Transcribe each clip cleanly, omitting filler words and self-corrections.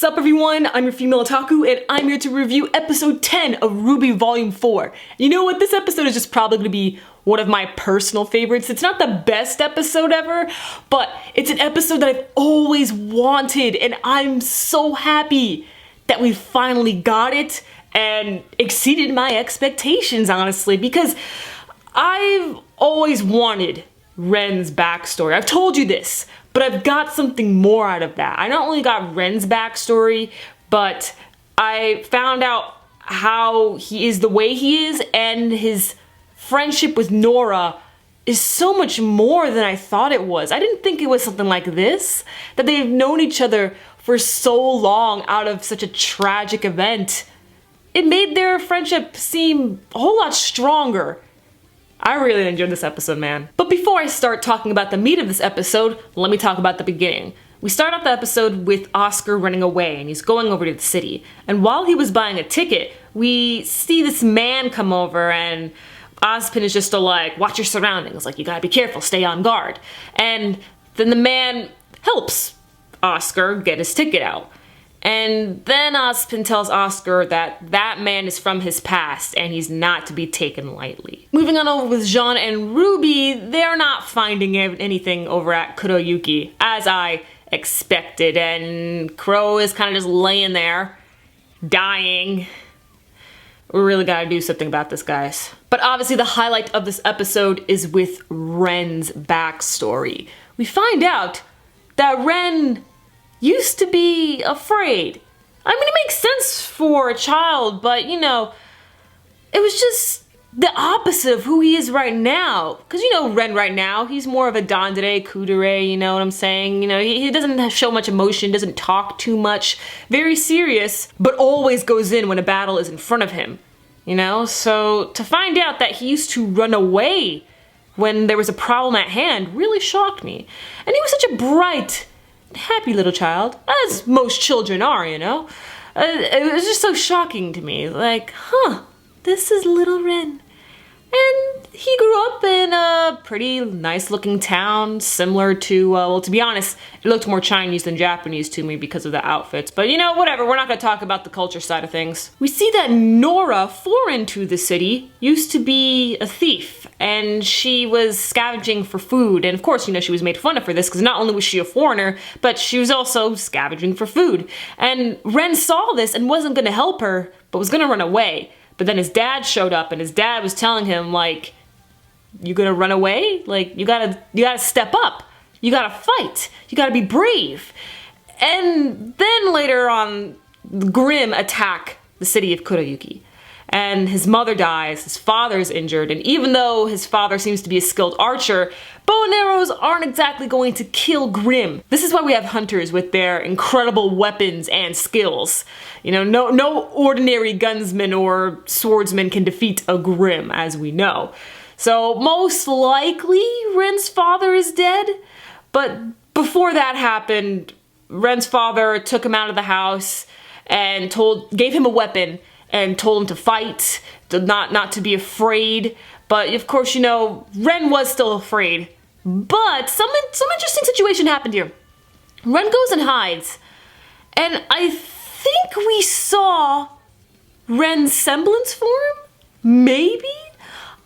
What's up everyone, I'm your female otaku and I'm here to review episode 10 of RWBY Volume 4. You know what, this episode is just probably going to be one of my personal favorites. It's not the best episode ever, but it's an episode that I've always wanted and I'm so happy that we finally got it and exceeded my expectations, honestly, because I've always wanted Ren's backstory. I've told you this, but I've got something more out of that. I not only got Ren's backstory, but I found out how he is the way he is, and his friendship with Nora is so much more than I thought it was. I didn't think it was something like this, that they've known each other for so long out of such a tragic event. It made their friendship seem a whole lot stronger. I really enjoyed this episode, man. But before I start talking about the meat of this episode, let me talk about the beginning. We start off the episode with Oscar running away and he's going over to the city. And while he was buying a ticket, we see this man come over and Ozpin is just like, watch your surroundings, like you gotta be careful, stay on guard. And then the man helps Oscar get his ticket out. And then Ozpin tells Oscar that that man is from his past and he's not to be taken lightly. Moving on over with Jean and RWBY, they're not finding anything over at Kuroyuki, as I expected, and Crow is kind of just laying there, dying. We really gotta do something about this, guys. But obviously the highlight of this episode is with Ren's backstory. We find out that Ren used to be afraid. I mean, it makes sense for a child, but you know, it was just the opposite of who he is right now. Because you know, Ren right now, he's more of a Dandere, Kudere, you know what I'm saying? You know, he doesn't show much emotion, doesn't talk too much, very serious, but always goes in when a battle is in front of him. You know, so to find out that he used to run away when there was a problem at hand really shocked me. And he was such a bright, happy little child, as most children are, you know. It was just so shocking to me, like, huh, this is little Ren. And he grew up in a pretty nice looking town, similar to, well, to be honest, it looked more Chinese than Japanese to me because of the outfits. But you know, whatever, we're not gonna talk about the culture side of things. We see that Nora, foreign to the city, used to be a thief, and she was scavenging for food. And of course, you know, she was made fun of for this, because not only was she a foreigner, but she was also scavenging for food. And Ren saw this and wasn't gonna help her, but was gonna run away. But then his dad showed up and his dad was telling him, like, you gonna run away? Like, you gotta step up. You gotta fight. You gotta be brave. And then later on, Grimm attack the city of Kuroyuki. And his mother dies, his father is injured, and even though his father seems to be a skilled archer, bow and arrows aren't exactly going to kill Grimm. This is why we have hunters with their incredible weapons and skills. You know, no ordinary gunsman or swordsman can defeat a Grimm, as we know. So most likely Ren's father is dead, but before that happened, Ren's father took him out of the house and gave him a weapon and told him to fight, not to be afraid. But of course, you know, Ren was still afraid. But some interesting situation happened here. Ren goes and hides, and I think we saw Ren's semblance form? Maybe?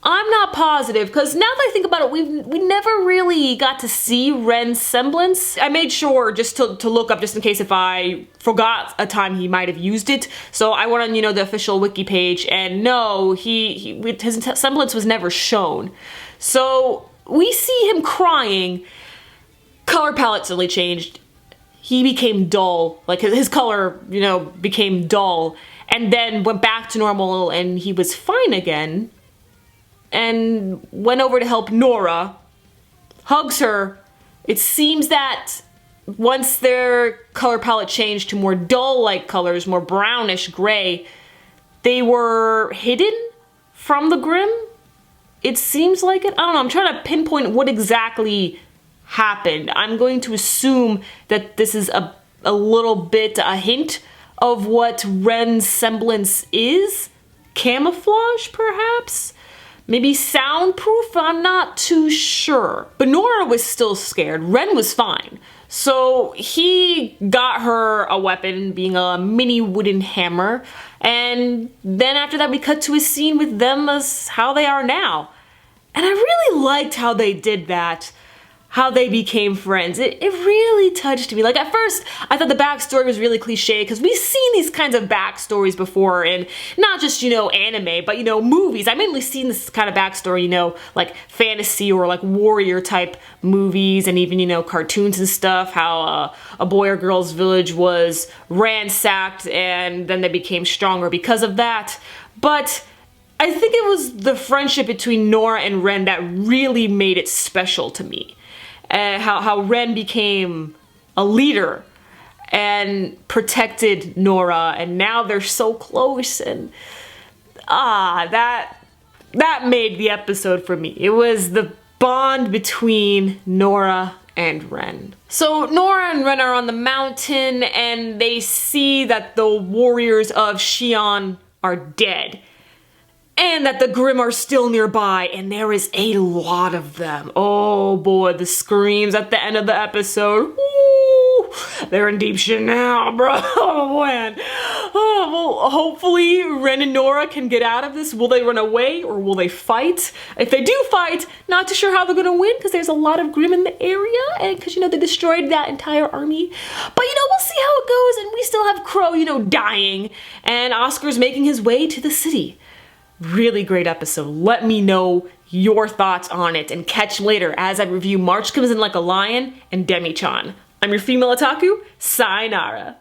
I'm not positive, because now that I think about it, we never really got to see Ren's semblance. I made sure just to look up just in case if I forgot a time he might have used it. So I went on, you know, the official wiki page, and no, his semblance was never shown. So we see him crying. Color palette suddenly changed. He became dull, like his color, you know, became dull, and then went back to normal and he was fine again. And went over to help Nora, hugs her. It seems that once their color palette changed to more dull-like colors, more brownish gray, they were hidden from the Grimm. It seems like it. I don't know, I'm trying to pinpoint what exactly happened. I'm going to assume that this is a little bit, a hint of what Ren's semblance is. Camouflage, perhaps? maybe soundproof, I'm not too sure. But Nora was still scared. Ren was fine. So he got her a weapon, being a mini wooden hammer, and then after that we cut to a scene with them as how they are now. And I really liked how they did that, how they became friends. It really touched me. Like, at first, I thought the backstory was really cliche, because we've seen these kinds of backstories before in not just, you know, anime, but, you know, movies. I've mainly seen this kind of backstory, you know, like fantasy or like warrior type movies, and even, you know, cartoons and stuff, how a boy or girl's village was ransacked and then they became stronger because of that. But I think it was the friendship between Nora and Ren that really made it special to me. How Ren became a leader and protected Nora, and now they're so close, and that made the episode for me. It was the bond between Nora and Ren. So Nora and Ren are on the mountain, and they see that the warriors of Xi'an are dead, and that the Grimm are still nearby, and there is a lot of them. Oh boy, the screams at the end of the episode. Woo! They're in deep shit now, bro. Oh man. Oh, well, hopefully Ren and Nora can get out of this. Will they run away or will they fight? If they do fight, not too sure how they're gonna win, because there's a lot of Grimm in the area, and because, you know, they destroyed that entire army. But, you know, we'll see how it goes, and we still have Crow, you know, dying, and Oscar's making his way to the city. Really great episode. Let me know your thoughts on it, and catch later as I review March Comes In Like a Lion and Demi-chan. I'm your female otaku, sayonara.